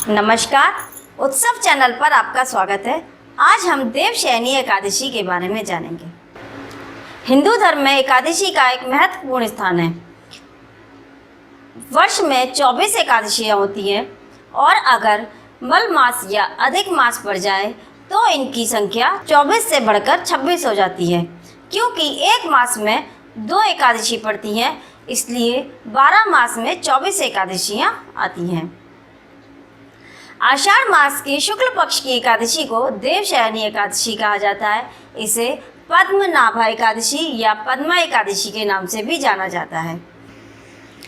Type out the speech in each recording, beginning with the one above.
नमस्कार, उत्सव चैनल पर आपका स्वागत है। आज हम देवशयनी एकादशी के बारे में जानेंगे। हिंदू धर्म में एकादशी का एक महत्वपूर्ण स्थान है। वर्ष में 24 एकादशियाँ होती हैं और अगर मल मास या अधिक मास पड़ जाए तो इनकी संख्या 24 से बढ़कर 26 हो जाती है। क्योंकि एक मास में 2 एकादशी पड़ती हैं, इसलिए 12 मास में 24 एकादशियाँ आती हैं। आषाढ़ मास की शुक्ल पक्ष की एकादशी को देवशयनी एकादशी कहा जाता है। इसे पद्मनाभा एकादशी या पद्मा एकादशी के नाम से भी जाना जाता है।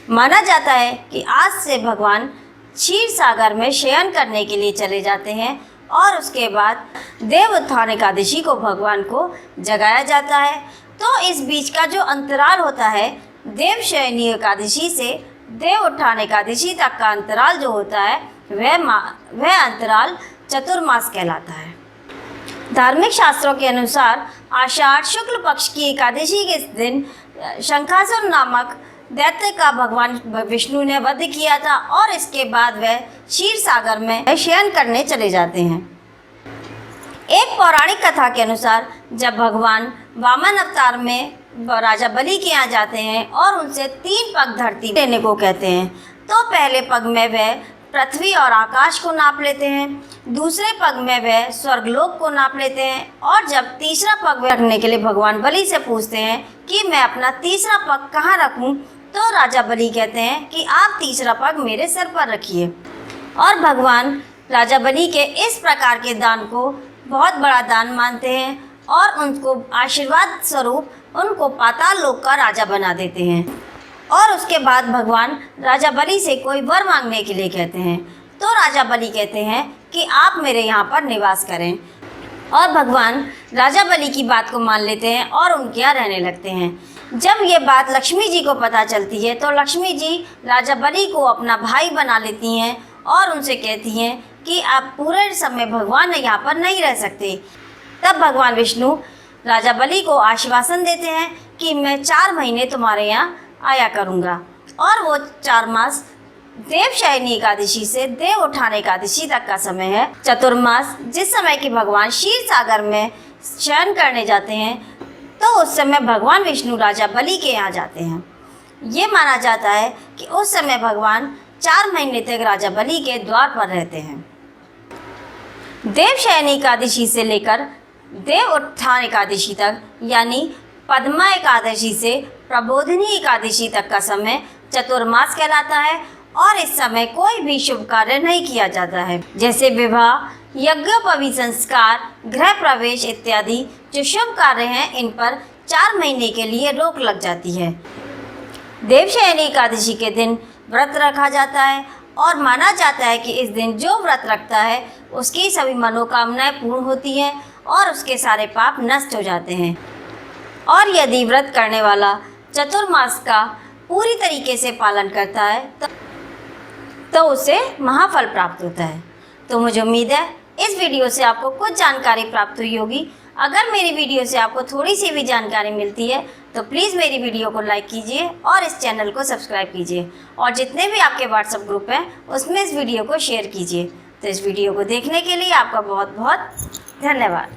माना जाता है कि आज से भगवान क्षीर सागर में शयन करने के लिए चले जाते हैं और उसके बाद देव उत्थान एकादशी को भगवान को जगाया जाता है। तो इस बीच का जो अंतराल होता है, देवशयनी एकादशी से देव उत्थान एकादशी तक का अंतराल जो होता है, वह अंतराल चतुर्मास कहलाता है। धार्मिक शास्त्रों के अनुसार आषाढ़ शुक्ल पक्ष की एकादशी के दिन शंखासुर नामक दैत्य का भगवान विष्णु ने वध किया था और इसके बाद वह क्षीर सागर में शयन करने चले जाते हैं। एक पौराणिक कथा के अनुसार जब भगवान वामन अवतार में राजा बलि के यहाँ जाते हैं और उनसे 3 पग धरती लेने को कहते हैं, तो पहले पग में वह पृथ्वी और आकाश को नाप लेते हैं, दूसरे पग में वह स्वर्गलोक को नाप लेते हैं और जब तीसरा पग रखने के लिए भगवान बलि से पूछते हैं कि मैं अपना तीसरा पग कहाँ रखूं, तो राजा बलि कहते हैं कि आप तीसरा पग मेरे सिर पर रखिए। और भगवान राजा बलि के इस प्रकार के दान को बहुत बड़ा दान मानते हैं और उनको आशीर्वाद स्वरूप उनको पाताल लोक का राजा बना देते हैं। और उसके बाद भगवान राजा बलि से कोई वर मांगने के लिए कहते हैं, तो राजा बलि कहते हैं कि आप मेरे यहाँ पर निवास करें। और भगवान राजा बलि की बात को मान लेते हैं और उनके यहाँ रहने लगते हैं। जब ये बात लक्ष्मी जी को पता चलती है तो लक्ष्मी जी राजा बलि को अपना भाई बना लेती हैं और उनसे कहती हैं कि आप पूरे समय भगवान यहाँ पर नहीं रह सकते। तब भगवान विष्णु राजा बलि को आश्वासन देते हैं कि मैं 4 महीने तुम्हारे यहाँ आया करूँगा। और वो 4 मास देवशयनी एकादशी से देव उत्थान एकादशी तक का समय है। चतुर्मास जिस समय कि भगवान क्षीर सागर में शयन करने जाते हैं, तो उस समय भगवान विष्णु राजा बलि के यहाँ जाते हैं। ये माना जाता है कि उस समय भगवान 4 महीने तक राजा बलि के द्वार पर रहते हैं। देवशयनी एकादशी से लेकर देव उत्थान एकादशी तक यानी पद्मा एकादशी से प्रबोधिनी एकादशी तक का समय चतुर्मास कहलाता है और इस समय कोई भी शुभ कार्य नहीं किया जाता है, जैसे विवाह, यज्ञोपवीत संस्कार, गृह प्रवेश इत्यादि जो शुभ कार्य हैं, इन पर 4 महीने के लिए रोक लग जाती है। देवशयनी एकादशी के दिन व्रत रखा जाता है और माना जाता है कि इस दिन जो व्रत रखता है उसकी सभी मनोकामनाएं पूर्ण होती हैं और उसके सारे पाप नष्ट हो जाते हैं। और यदि व्रत करने वाला चतुर्मास का पूरी तरीके से पालन करता है तो उसे महाफल प्राप्त होता है। तो मुझे उम्मीद है इस वीडियो से आपको कुछ जानकारी प्राप्त हुई होगी। अगर मेरी वीडियो से आपको थोड़ी सी भी जानकारी मिलती है तो प्लीज़ मेरी वीडियो को लाइक कीजिए और इस चैनल को सब्सक्राइब कीजिए और जितने भी आपके व्हाट्सएप ग्रुप हैं उसमें इस वीडियो को शेयर कीजिए। तो इस वीडियो को देखने के लिए आपका बहुत बहुत धन्यवाद।